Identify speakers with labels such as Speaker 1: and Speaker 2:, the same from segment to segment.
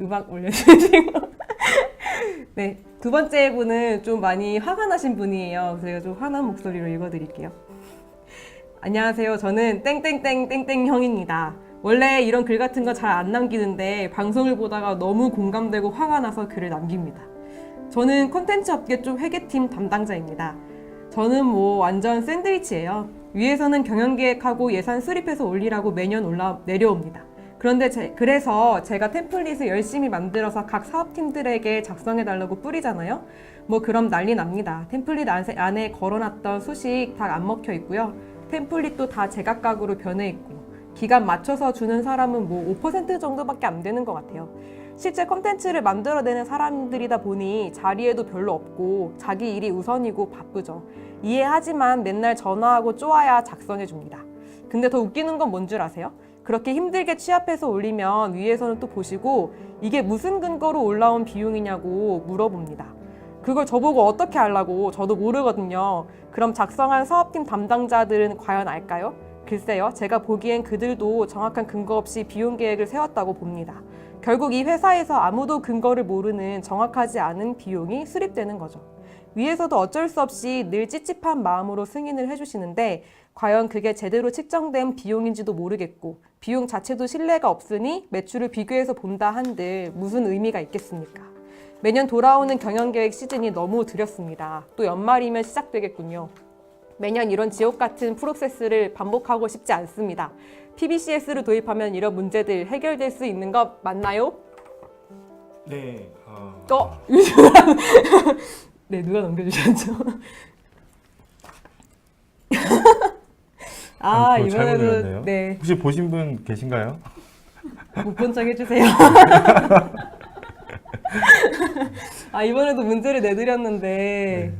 Speaker 1: 음악 올려주시고 네, 두 번째 분은 좀 많이 화가 나신 분이에요. 그래서 제가 좀 화난 목소리로 읽어드릴게요. 안녕하세요. 저는 땡땡땡땡땡 형입니다. 원래 이런 글 같은 거 잘 안 남기는데 방송을 보다가 너무 공감되고 화가 나서 글을 남깁니다. 저는 콘텐츠 업계 쪽 회계팀 담당자입니다. 저는 뭐 완전 샌드위치예요. 위에서는 경영계획하고 예산 수립해서 올리라고 매년 내려옵니다. 그런데 그래서 제가 템플릿을 열심히 만들어서 각 사업팀들에게 작성해달라고 뿌리잖아요. 뭐 그럼 난리 납니다. 템플릿 안에 걸어놨던 수식 다 안 먹혀 있고요. 템플릿도 다 제각각으로 변해 있고 기간 맞춰서 주는 사람은 뭐 5% 정도밖에 안 되는 것 같아요. 실제 콘텐츠를 만들어내는 사람들이다 보니 자리에도 별로 없고 자기 일이 우선이고 바쁘죠. 이해하지만 맨날 전화하고 쪼아야 작성해 줍니다. 근데 더 웃기는 건 뭔 줄 아세요? 그렇게 힘들게 취합해서 올리면 위에서는 또 보시고 이게 무슨 근거로 올라온 비용이냐고 물어봅니다. 그걸 저보고 어떻게 알라고 저도 모르거든요. 그럼 작성한 사업팀 담당자들은 과연 알까요? 글쎄요, 제가 보기엔 그들도 정확한 근거 없이 비용 계획을 세웠다고 봅니다. 결국 이 회사에서 아무도 근거를 모르는 정확하지 않은 비용이 수립되는 거죠. 위에서도 어쩔 수 없이 늘 찝찝한 마음으로 승인을 해주시는데 과연 그게 제대로 측정된 비용인지도 모르겠고 비용 자체도 신뢰가 없으니 매출을 비교해서 본다 한들 무슨 의미가 있겠습니까? 매년 돌아오는 경영계획 시즌이 너무 두렵습니다. 또 연말이면 시작되겠군요. 매년 이런 지옥 같은 프로세스를 반복하고 싶지 않습니다. PBCS를 도입하면 이런 문제들 해결될 수 있는 것 맞나요?
Speaker 2: 네.
Speaker 1: 네, 누가 넘겨주셨죠?
Speaker 2: 그거 잘못
Speaker 1: 이번에도
Speaker 2: 읽었네요.
Speaker 1: 네,
Speaker 2: 혹시 보신 분 계신가요?
Speaker 1: 못 본 척 해주세요. 이번에도 문제를 내드렸는데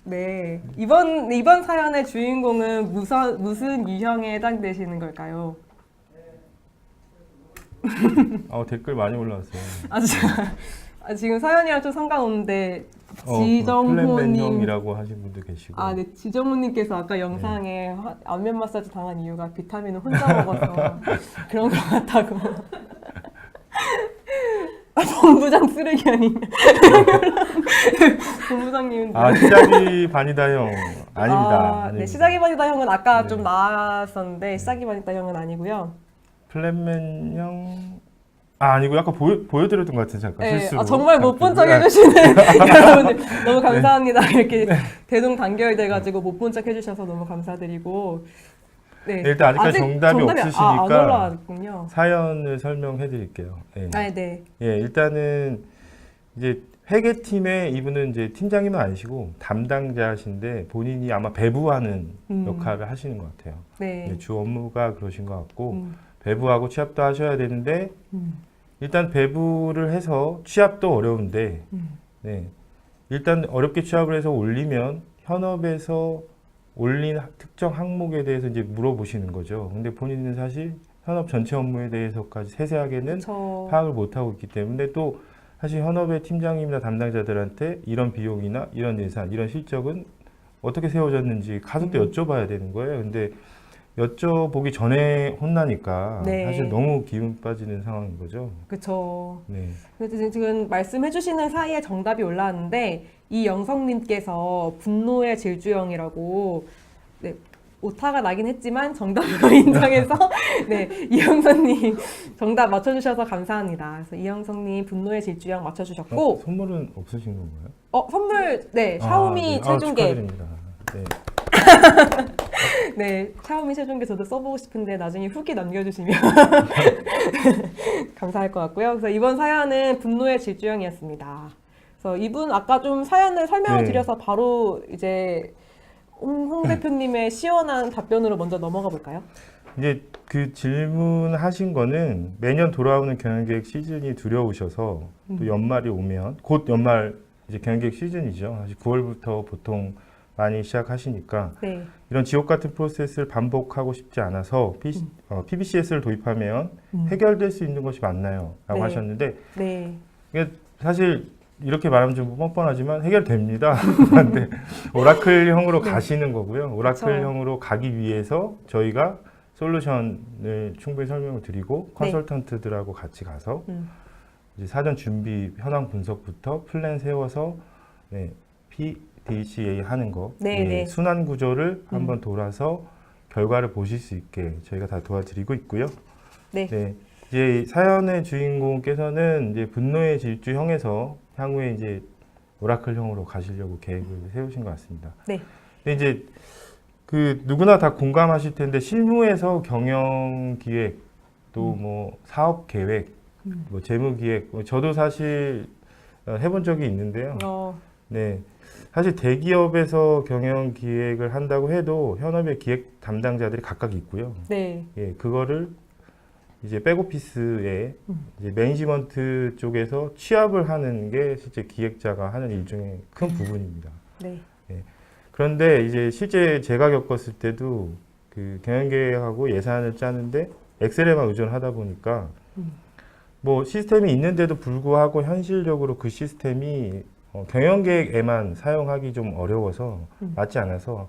Speaker 1: 네, 이번 사연의 주인공은 무슨 유형에 해당되시는 걸까요?
Speaker 2: 댓글 많이 올라왔어요.
Speaker 1: 지금 사연이랑 좀 상관없는데
Speaker 2: 플랜맨
Speaker 1: 지정호님
Speaker 2: 형이라고 하신 분도 계시고.
Speaker 1: 네, 지정호님께서 아까 영상에 안면 마사지 당한 이유가 비타민을 혼자 먹어서 그런 것 같다고. 본부장 쓰레기 아니냐? 본부장님.
Speaker 2: 시작이 반이다 형. 아닙니다.
Speaker 1: 네, 시작이 반이다 형은 아까
Speaker 2: 네.
Speaker 1: 좀 나왔었는데 시작이 반이다 형은 아니고요.
Speaker 2: 플랜맨 형. 아니고 아까 보여드렸던 것 같은 잠깐
Speaker 1: 네,
Speaker 2: 실수로.
Speaker 1: 정말 못 본 척 해주시는 여러분들 너무 감사합니다. 이렇게 대동단결돼가지고 못 본 척 해주셔서 너무 감사드리고. 네,
Speaker 2: 일단 아직까지 정답이
Speaker 1: 안
Speaker 2: 없으시니까
Speaker 1: 올라왔군요.
Speaker 2: 사연을 설명해 드릴게요.
Speaker 1: 네.
Speaker 2: 일단은 이제 회계팀의 이분은 이제 팀장님은 아니시고 담당자신데 본인이 아마 배부하는 역할을 하시는 것 같아요.
Speaker 1: 네.
Speaker 2: 주 업무가 그러신 것 같고 배부하고 취합도 하셔야 되는데 일단 배부를 해서 취합도 어려운데 일단 어렵게 취합을 해서 올리면 현업에서 올린 특정 항목에 대해서 이제 물어보시는 거죠. 근데 본인은 사실 현업 전체 업무에 대해서까지 세세하게는 파악을 못하고 있기 때문에 또 사실 현업의 팀장님이나 담당자들한테 이런 비용이나 이런 예산, 이런 실적은 어떻게 세워졌는지 가서 또 여쭤봐야 되는 거예요. 근데 여쭤보기 전에 혼나니까 사실 너무 기운 빠지는 상황인 거죠.
Speaker 1: 그렇죠.
Speaker 2: 네.
Speaker 1: 그래서 지금 말씀해주시는 사이에 정답이 올라왔는데 이영성님께서 분노의 질주형이라고 오타가 나긴 했지만 정답으로 인정해서 이영성님 정답 맞춰주셔서 감사합니다. 그래서 이영성님 분노의 질주형 맞춰주셨고
Speaker 2: 선물은 없으신 건가요?
Speaker 1: 선물 샤오미 체중계.
Speaker 2: 축하드립니다.
Speaker 1: 샤오미 체중계 저도 써보고 싶은데 나중에 후기 남겨주시면 감사할 것 같고요. 그래서 이번 사연은 분노의 질주형이었습니다. 그래서 이분 아까 좀 사연을 설명을 드려서 바로 이제 홍 대표님의 시원한 답변으로 먼저 넘어가 볼까요?
Speaker 2: 이제 그 질문하신 거는 매년 돌아오는 경영계획 시즌이 두려우셔서 또 연말이 오면 곧 연말 이제 경영계획 시즌이죠. 사실 9월부터 보통 많이 시작하시니까 이런 지옥 같은 프로세스를 반복하고 싶지 않아서 PBCS를 도입하면 해결될 수 있는 것이 맞나요? 라고 하셨는데 이게 사실 이렇게 말하면 좀 뻔뻔하지만 해결됩니다. 근데 오라클형으로 가시는 거고요. 오라클형으로 가기 위해서 저희가 솔루션을 충분히 설명을 드리고 컨설턴트들하고 같이 가서 이제 사전 준비 현황 분석부터 플랜 세워서 네, PDCA 하는 거
Speaker 1: 네, 네.
Speaker 2: 순환 구조를 한번 돌아서 결과를 보실 수 있게 저희가 다 도와드리고 있고요.
Speaker 1: 네.
Speaker 2: 네, 이제 사연의 주인공께서는 이제 분노의 질주형에서 향후에 이제 오라클형으로 가시려고 계획을 세우신 것 같습니다.
Speaker 1: 네.
Speaker 2: 근데 이제 그 누구나 다 공감하실 텐데 실무에서 경영 기획 또 뭐 사업 계획 뭐 재무 기획 저도 사실 해본 적이 있는데요. 네. 사실 대기업에서 경영 기획을 한다고 해도 현업의 기획 담당자들이 각각 있고요.
Speaker 1: 네.
Speaker 2: 예, 그거를 이제 백오피스에 이제 매니지먼트 쪽에서 취합을 하는 게 실제 기획자가 하는 일 중에 큰 부분입니다.
Speaker 1: 네.
Speaker 2: 예. 그런데 이제 실제 제가 겪었을 때도 그 경영계획하고 예산을 짜는데 엑셀에만 의존하다 보니까 뭐 시스템이 있는데도 불구하고 현실적으로 그 시스템이 경영계획에만 사용하기 좀 어려워서 맞지 않아서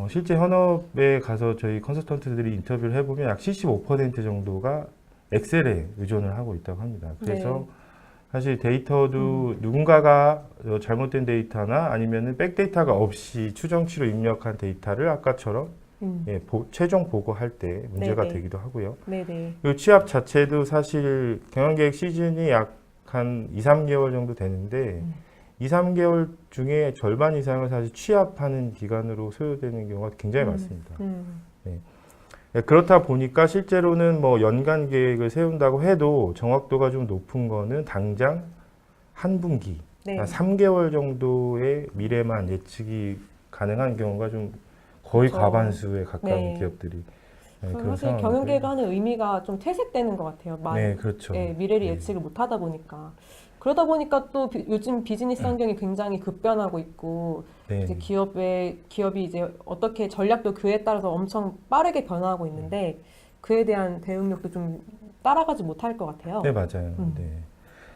Speaker 2: 실제 현업에 가서 저희 컨설턴트들이 인터뷰를 해보면 약 75% 정도가 엑셀에 의존을 하고 있다고 합니다. 그래서
Speaker 1: 네.
Speaker 2: 사실 데이터도 누군가가 잘못된 데이터나 아니면은 백데이터가 없이 추정치로 입력한 데이터를 아까처럼 예, 최종 보고할 때 문제가
Speaker 1: 네네.
Speaker 2: 되기도 하고요.
Speaker 1: 네네.
Speaker 2: 이 취합 자체도 사실 경영계획 시즌이 약 한 2, 3개월 정도 되는데 2, 3개월 중에 절반 이상을 사실 취합하는 기간으로 소요되는 경우가 굉장히 많습니다. 네. 그렇다 보니까 실제로는 뭐 연간 계획을 세운다고 해도 정확도가 좀 높은 거는 당장 한 분기,
Speaker 1: 네.
Speaker 2: 한 3개월 정도의 미래만 예측이 가능한 경우가 좀 거의
Speaker 1: 그렇죠.
Speaker 2: 과반수에 가까운
Speaker 1: 네.
Speaker 2: 기업들이 네, 그런
Speaker 1: 사실
Speaker 2: 상황인데.
Speaker 1: 경영계획을 하는 의미가 좀 퇴색되는 것 같아요.
Speaker 2: 네, 그렇죠.
Speaker 1: 예, 미래를
Speaker 2: 네.
Speaker 1: 예측을 못 하다 보니까. 그러다 보니까 또 요즘 비즈니스 환경이 굉장히 급변하고 있고,
Speaker 2: 네.
Speaker 1: 이제 기업이 이제 어떻게 전략도 그에 따라서 엄청 빠르게 변화하고 있는데, 그에 대한 대응력도 좀 따라가지 못할 것 같아요.
Speaker 2: 네, 맞아요. 네.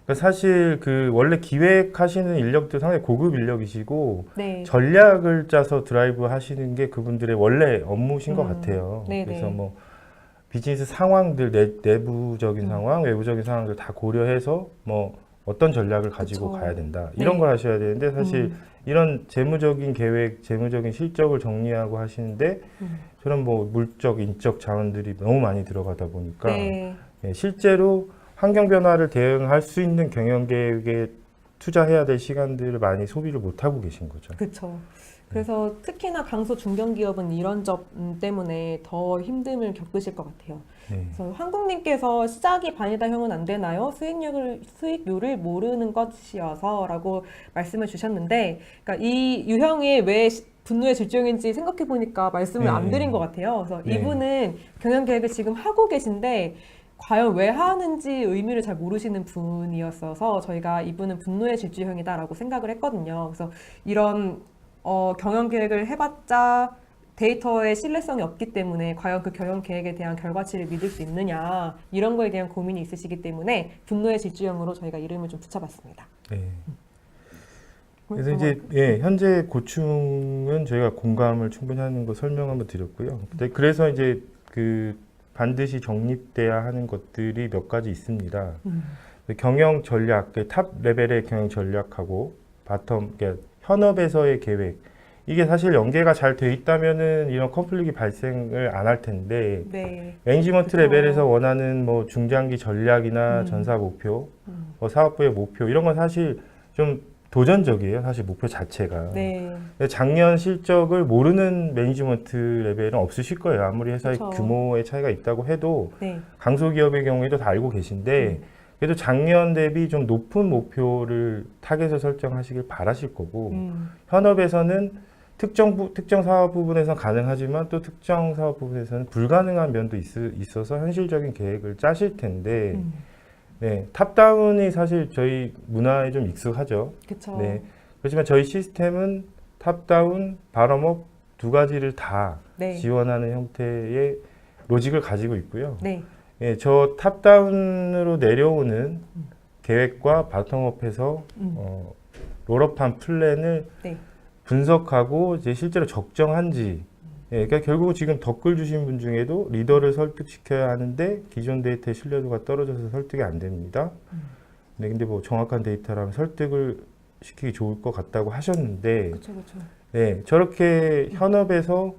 Speaker 2: 그러니까 사실 그 원래 기획하시는 인력도 상당히 고급 인력이시고
Speaker 1: 네.
Speaker 2: 전략을 짜서 드라이브 하시는 게 그분들의 원래 업무신 것 같아요.
Speaker 1: 네네.
Speaker 2: 그래서 뭐 비즈니스 상황들 내부적인 상황, 외부적인 상황들 다 고려해서 뭐 어떤 전략을 가지고
Speaker 1: 그쵸.
Speaker 2: 가야 된다 이런
Speaker 1: 네.
Speaker 2: 걸 하셔야 되는데 사실 이런 재무적인 계획, 재무적인 실적을 정리하고 하시는데 저런 뭐 물적, 인적 자원들이 너무 많이 들어가다 보니까
Speaker 1: 네.
Speaker 2: 예, 실제로 환경 변화를 대응할 수 있는 경영 계획에 투자해야 될 시간들을 많이 소비를 못 하고 계신 거죠.
Speaker 1: 그렇죠. 그래서 특히나 강소 중견기업은 이런 점 때문에 더 힘듦을 겪으실 것 같아요.
Speaker 2: 네.
Speaker 1: 그래서 황국님께서 시작이 반이다 형은 안 되나요? 수익률을 모르는 것이어서라고 말씀을 주셨는데, 그러니까 이 유형이 왜 분노의 질주형인지 생각해 보니까 말씀을 안
Speaker 2: 네.
Speaker 1: 드린 것 같아요. 그래서
Speaker 2: 네.
Speaker 1: 이분은 경영 계획을 지금 하고 계신데 과연 왜 하는지 의미를 잘 모르시는 분이었어서 저희가 이분은 분노의 질주형이다라고 생각을 했거든요. 그래서 이런 경영 계획을 해봤자 데이터의 신뢰성이 없기 때문에 과연 그 경영 계획에 대한 결과치를 믿을 수 있느냐 이런 거에 대한 고민이 있으시기 때문에 분노의 질주형으로 저희가 이름을 좀 붙여봤습니다.
Speaker 2: 네. 그래서 이제 현재 고충은 저희가 공감을 충분히 하는 거 설명 한번 드렸고요. 그래서 이제 그 반드시 정립돼야 하는 것들이 몇 가지 있습니다. 경영 전략, 탑 레벨의 경영 전략하고 바텀, 그러니까 현업에서의 계획. 이게 사실 연계가 잘 돼 있다면은 이런 컨플릭이 발생을 안 할 텐데
Speaker 1: 네.
Speaker 2: 매니지먼트
Speaker 1: 그쵸.
Speaker 2: 레벨에서 원하는 뭐 중장기 전략이나 전사 목표, 뭐 사업부의 목표 이런 건 사실 좀 도전적이에요. 사실 목표 자체가.
Speaker 1: 네.
Speaker 2: 근데 작년 실적을 모르는 매니지먼트 레벨은 없으실 거예요. 아무리 회사의
Speaker 1: 그쵸.
Speaker 2: 규모의 차이가 있다고 해도
Speaker 1: 네.
Speaker 2: 강소기업의 경우에도 다 알고 계신데 그래도 작년 대비 좀 높은 목표를 타겟을 설정하시길 바라실 거고 현업에서는 특정 사업 부분에서 가능하지만 또 특정 사업 부분에서는 불가능한 면도 있어서 현실적인 계획을 짜실 텐데 네, 탑다운이 사실 저희 문화에 좀 익숙하죠.
Speaker 1: 그렇죠.
Speaker 2: 네. 그렇지만 저희 시스템은 탑다운, 바텀업 두 가지를 다
Speaker 1: 네.
Speaker 2: 지원하는 형태의 로직을 가지고 있고요.
Speaker 1: 네.
Speaker 2: 예, 저 탑다운으로 내려오는 계획과 바텀업에서 롤업한 플랜을
Speaker 1: 네.
Speaker 2: 분석하고 이제 실제로 적정한지 예, 그러니까 결국 지금 댓글 주신 분 중에도 리더를 설득시켜야 하는데 기존 데이터의 신뢰도가 떨어져서 설득이 안 됩니다. 네, 근데 뭐 정확한 데이터라면 설득을 시키기 좋을 것 같다고 하셨는데,
Speaker 1: 그렇죠, 그렇죠.
Speaker 2: 네, 저렇게 현업에서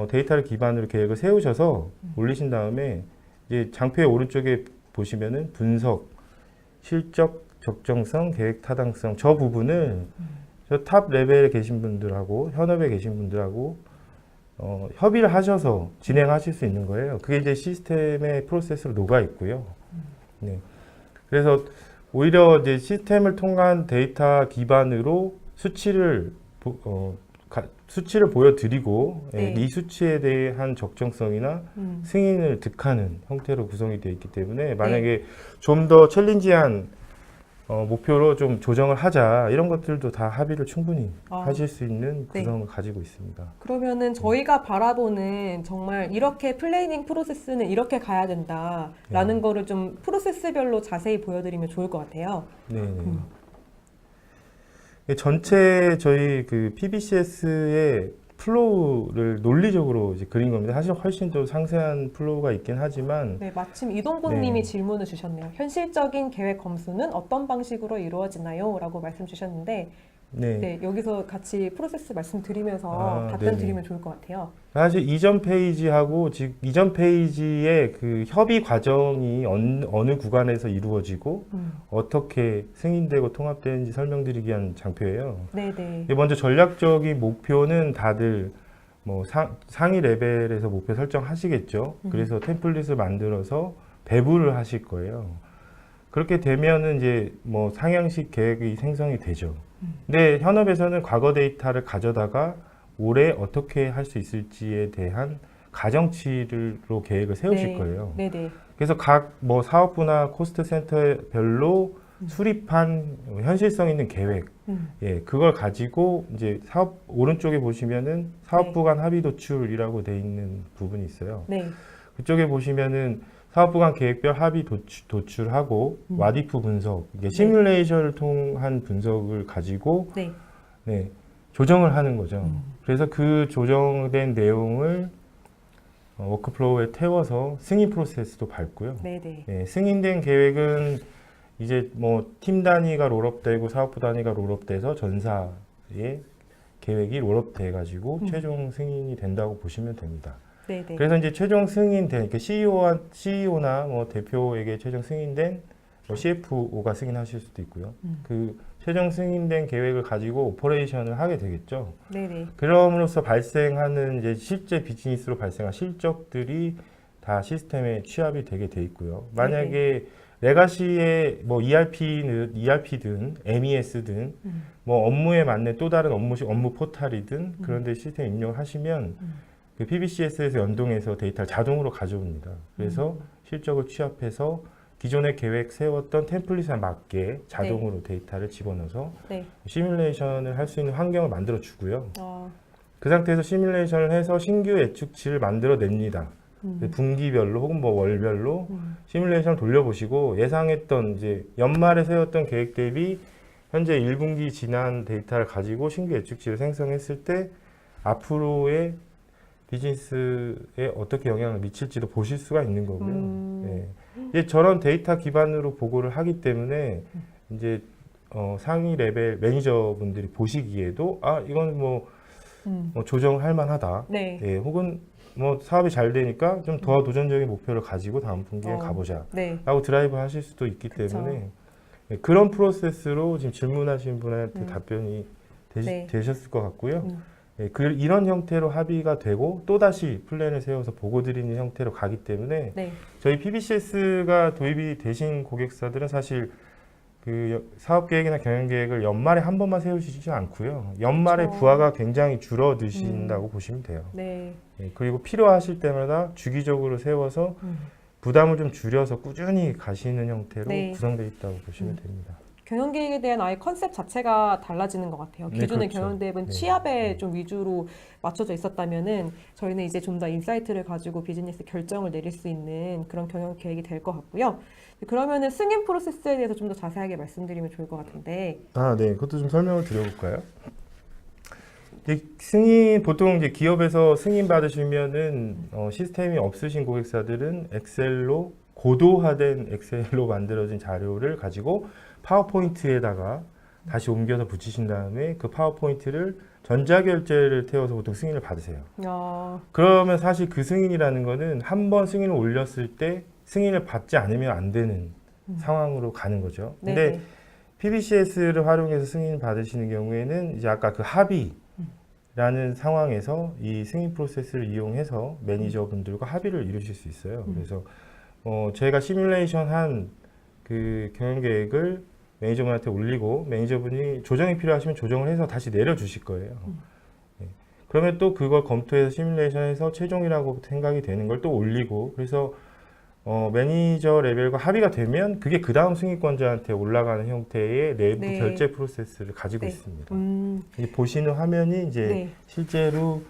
Speaker 2: 데이터를 기반으로 계획을 세우셔서 올리신 다음에 이제 장표의 오른쪽에 보시면은 분석, 실적, 적정성, 계획 타당성 저 부분을 저 탑 레벨에 계신 분들하고 현업에 계신 분들하고 협의를 하셔서 진행하실 수 있는 거예요. 그게 이제 시스템의 프로세스로 녹아 있고요. 네. 그래서 오히려 이제 시스템을 통한 데이터 기반으로 수치를 수치를 보여드리고
Speaker 1: 네.
Speaker 2: 이 수치에 대한 적정성이나 승인을 득하는 형태로 구성이 되어 있기 때문에 만약에 좀 더 챌린지한 목표로 좀 조정을 하자 이런 것들도 다 합의를 충분히 하실 수 있는 구성을 가지고 있습니다.
Speaker 1: 그러면은 저희가 바라보는 정말 이렇게 플래닝 프로세스는 이렇게 가야 된다라는 거를 좀 프로세스별로 자세히 보여드리면 좋을 것 같아요.
Speaker 2: 네. 전체 저희 그 PBCS의 플로우를 논리적으로 이제 그린 겁니다. 사실 훨씬 더 상세한 플로우가 있긴 하지만
Speaker 1: 네, 마침 이동곤님이 질문을 주셨네요. 현실적인 계획 검수는 어떤 방식으로 이루어지나요? 라고 말씀 주셨는데 네, 여기서 같이 프로세스 말씀드리면서 답변 드리면 좋을 것 같아요.
Speaker 2: 사실 이전 페이지하고 지금 이전 페이지의 그 협의 과정이 어느 구간에서 이루어지고 어떻게 승인되고 통합되는지 설명드리기 위한 장표예요.
Speaker 1: 네네.
Speaker 2: 먼저 전략적인 목표는 다들 뭐 상위 레벨에서 목표 설정하시겠죠. 그래서 템플릿을 만들어서 배부를 하실 거예요. 그렇게 되면은 이제 뭐 상향식 계획이 생성이 되죠. 근데 현업에서는 과거 데이터를 가져다가 올해 어떻게 할 수 있을지에 대한 가정치로 계획을 세우실 거예요.
Speaker 1: 네네.
Speaker 2: 그래서 각 뭐 사업부나 코스트 센터별로 수립한 현실성 있는 계획, 예, 그걸 가지고 이제 사업 오른쪽에 보시면은 사업부 간 합의 도출이라고 돼 있는 부분이 있어요.
Speaker 1: 네.
Speaker 2: 그쪽에 보시면은 사업부 간 계획별 합의 도출하고 와디프 분석, 이게 시뮬레이션을 통한 분석을 가지고 네, 조정을 하는 거죠. 그래서 그 조정된 내용을 워크플로우에 태워서 승인 프로세스도 밟고요.
Speaker 1: 네네.
Speaker 2: 네, 승인된 계획은 이제 뭐 팀 단위가 롤업되고 사업부 단위가 롤업돼서 전사의 계획이 롤업돼 가지고 최종 승인이 된다고 보시면 됩니다.
Speaker 1: 네네.
Speaker 2: 그래서 이제 최종 승인된 그러니까 CEO나 뭐 대표에게 최종 승인된 뭐 CFO가 승인하실 수도 있고요. 그 최종 승인된 계획을 가지고 오퍼레이션을 하게 되겠죠.
Speaker 1: 네네.
Speaker 2: 그럼으로써 발생하는 이제 실제 비즈니스로 발생한 실적들이 다 시스템에 취합이 되게 돼 있고요. 만약에 레가시의 뭐 ERP든 MES든 뭐 업무에 맞는 또 다른 업무 포탈이든 그런데 시스템 입력을 하시면 그 PBCS에서 연동해서 데이터를 자동으로 가져옵니다. 그래서 실적을 취합해서 기존의 계획 세웠던 템플릿에 맞게 자동으로 데이터를 집어넣어서 시뮬레이션을 할 수 있는 환경을 만들어 주고요. 그 상태에서 시뮬레이션을 해서 신규 예측치를 만들어 냅니다. 분기별로 혹은 뭐 월별로 시뮬레이션을 돌려보시고 예상했던 이제 연말에 세웠던 계획 대비 현재 1분기 지난 데이터를 가지고 신규 예측치를 생성했을 때 앞으로의 비즈니스에 어떻게 영향을 미칠지도 보실 수가 있는 거고요. 네. 이제 저런 데이터 기반으로 보고를 하기 때문에 이제 상위 레벨 매니저분들이 보시기에도 이건 뭐 조정할 만하다. 예, 혹은 뭐 사업이 잘 되니까 좀 더 도전적인 목표를 가지고 다음 분기에 가보자 라고 드라이브 하실 수도 있기 때문에 그런 프로세스로 지금 질문하신 분한테 답변이 되셨을 것 같고요. 이런 형태로 합의가 되고 또다시 플랜을 세워서 보고 드리는 형태로 가기 때문에 저희 PBCS가 도입이 되신 고객사들은 사실 그 사업 계획이나 경영 계획을 연말에 한 번만 세우시지 않고요. 연말에 부하가 굉장히 줄어드신다고 보시면 돼요. 그리고 필요하실 때마다 주기적으로 세워서 부담을 좀 줄여서 꾸준히 가시는 형태로 구성되어 있다고 보시면 됩니다.
Speaker 1: 경영 계획에 대한 아예 컨셉 자체가 달라지는 것 같아요. 기존의
Speaker 2: 그렇죠.
Speaker 1: 경영 계획은 취합에 좀 위주로 맞춰져 있었다면은 저희는 이제 좀 더 인사이트를 가지고 비즈니스 결정을 내릴 수 있는 그런 경영 계획이 될 것 같고요. 그러면은 승인 프로세스에 대해서 좀 더 자세하게 말씀드리면 좋을 것 같은데.
Speaker 2: 네, 그것도 좀 설명을 드려볼까요? 승인 보통 이제 기업에서 승인 받으시면은 시스템이 없으신 고객사들은 엑셀로 고도화된 엑셀로 만들어진 자료를 가지고 파워포인트에다가 다시 옮겨서 붙이신 다음에 그 파워포인트를 전자결제를 태워서 보통 승인을 받으세요. 그러면 사실 그 승인이라는 거는 한 번 승인을 올렸을 때 승인을 받지 않으면 안 되는 상황으로 가는 거죠. 근데
Speaker 1: 네네.
Speaker 2: PBCS를 활용해서 승인 받으시는 경우에는 이제 아까 그 합의라는 상황에서 이 승인 프로세스를 이용해서 매니저분들과 합의를 이루실 수 있어요. 그래서 제가 시뮬레이션 한 그 경영 계획을 매니저분한테 올리고 매니저분이 조정이 필요하시면 조정을 해서 다시 내려주실 거예요. 네. 그러면 또 그걸 검토해서 시뮬레이션해서 최종이라고 생각이 되는 걸 또 올리고 그래서 매니저 레벨과 합의가 되면 그게 그 다음 승인권자한테 올라가는 형태의 내부
Speaker 1: 네.
Speaker 2: 결제 프로세스를 가지고
Speaker 1: 네.
Speaker 2: 있습니다. 이제 보시는 화면이 이제
Speaker 1: 네.
Speaker 2: 실제로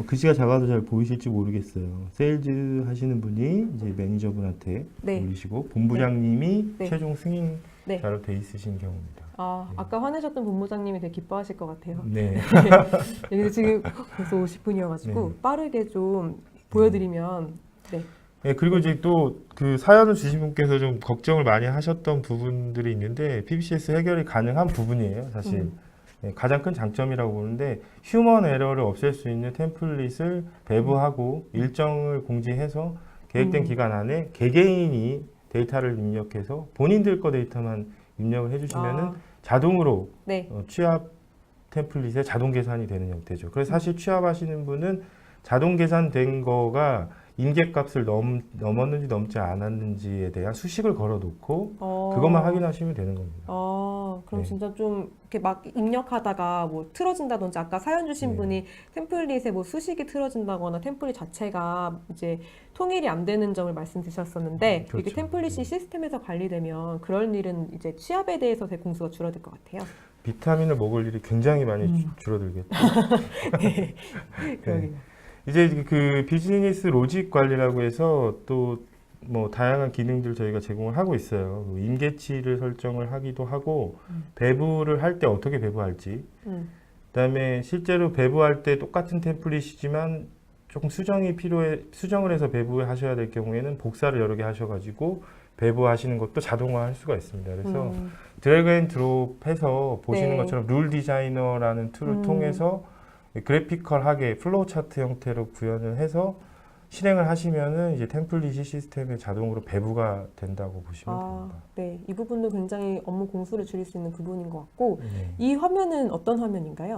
Speaker 2: 글씨가 작아도 잘 보이실지 모르겠어요. 세일즈 하시는 분이 이제 매니저분한테
Speaker 1: 네.
Speaker 2: 올리시고 본부장님이
Speaker 1: 네.
Speaker 2: 최종 승인
Speaker 1: 네.
Speaker 2: 자로 돼 있으신 경우입니다.
Speaker 1: 아, 아까 화내셨던 본부장님이 되게 기뻐하실 것 같아요.
Speaker 2: 네.
Speaker 1: 근데 지금 벌써 50분이어가지고
Speaker 2: 네.
Speaker 1: 빠르게 좀 보여드리면 네.
Speaker 2: 네, 그리고 이제 또 그 사연을 주신 분께서 좀 걱정을 많이 하셨던 부분들이 있는데 PBCS 해결이 가능한 부분이에요, 사실. 네, 가장 큰 장점이라고 보는데 휴먼 에러를 없앨 수 있는 템플릿을 배부하고 일정을 공지해서 계획된 기간 안에 개개인이 데이터를 입력해서 본인들 거 데이터만 입력을 해주시면은 자동으로
Speaker 1: 네.
Speaker 2: 취합 템플릿에 자동 계산이 되는 형태죠. 그래서 사실 취합하시는 분은 자동 계산된 거가 임계값을 넘었는지 넘지 않았는지에 대한 수식을 걸어놓고 그것만 확인하시면 되는 겁니다.
Speaker 1: 그럼
Speaker 2: 네.
Speaker 1: 진짜 좀 이렇게 막 입력하다가 뭐 틀어진다든지 아까 사연 주신
Speaker 2: 네.
Speaker 1: 분이 템플릿에 뭐 수식이 틀어진다거나 템플릿 자체가 이제 통일이 안 되는 점을 말씀 주셨었는데
Speaker 2: 그렇죠.
Speaker 1: 이게 템플릿이
Speaker 2: 네.
Speaker 1: 시스템에서 관리되면 그럴 일은 이제 취합에 대해서의 공수가 줄어들 것 같아요.
Speaker 2: 비타민을 먹을 일이 굉장히 많이 줄어들겠죠.
Speaker 1: 네.
Speaker 2: 네. 이제 그 비즈니스 로직 관리라고 해서 또 뭐 다양한 기능들 저희가 제공을 하고 있어요. 임계치를 설정을 하기도 하고 배부를 할 때 어떻게 배부할지 그다음에 실제로 배부할 때 똑같은 템플릿이지만 조금 수정을 해서 배부하셔야 될 경우에는 복사를 여러 개 하셔가지고 배부하시는 것도 자동화할 수가 있습니다. 그래서 드래그 앤 드롭 해서 보시는
Speaker 1: 네.
Speaker 2: 것처럼 룰 디자이너라는 툴을 통해서 그래피컬하게 플로우 차트 형태로 구현을 해서 실행을 하시면은 이제 템플릿이 시스템에 자동으로 배부가 된다고 보시면 됩니다.
Speaker 1: 네. 이 부분도 굉장히 업무 공수를 줄일 수 있는 부분인 것 같고
Speaker 2: 네.
Speaker 1: 이 화면은 어떤 화면인가요?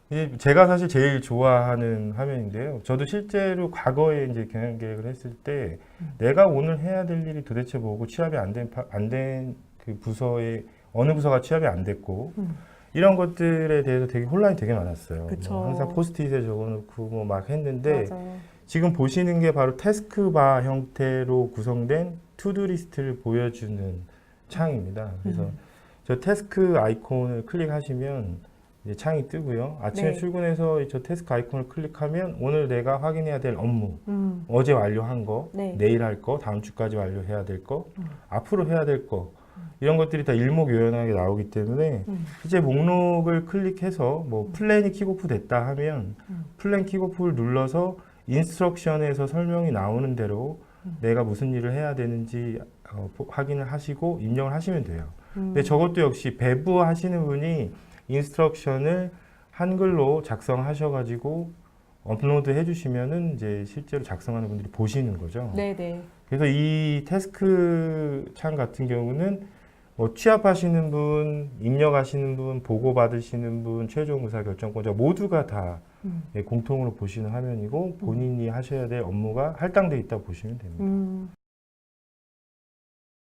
Speaker 2: 이제 제가 사실 제일 좋아하는 화면인데요. 저도 실제로 과거에 이제 경영 계획을 했을 때 내가 오늘 해야 될 일이 도대체 뭐고 취합이 안 된 그 부서에 어느 부서가 취합이 안 됐고 이런 것들에 대해서 되게 혼란이 되게 많았어요.
Speaker 1: 그쵸.
Speaker 2: 뭐 항상 포스트잇에 적어놓고 뭐 막 했는데
Speaker 1: 맞아요.
Speaker 2: 지금 보시는 게 바로 태스크바 형태로 구성된 투두 리스트를 보여주는 창입니다. 그래서 저 태스크 아이콘을 클릭하시면 이제 창이 뜨고요. 아침에
Speaker 1: 네.
Speaker 2: 출근해서 저 태스크 아이콘을 클릭하면 오늘 내가 확인해야 될 업무, 어제 완료한 거,
Speaker 1: 네.
Speaker 2: 내일 할 거, 다음 주까지 완료해야 될 거, 앞으로 해야 될 거, 이런 것들이 다 일목요연하게 나오기 때문에 실제 목록을 클릭해서 뭐 플랜이 킥오프 됐다 하면 플랜 킥오프를 눌러서 인스트럭션에서 설명이 나오는 대로 내가 무슨 일을 해야 되는지 확인을 하시고 입력을 하시면 돼요. 근데 저것도 역시 배부하시는 분이 인스트럭션을 한글로 작성하셔가지고 업로드 해주시면은 이제 실제로 작성하는 분들이 보시는 거죠.
Speaker 1: 네네.
Speaker 2: 그래서 이 태스크 창 같은 경우는 뭐 취합하시는 분, 입력하시는 분, 보고받으시는 분, 최종 의사결정권자 모두가 다 공통으로 보시는 화면이고 본인이 하셔야 될 업무가 할당돼 있다고 보시면 됩니다.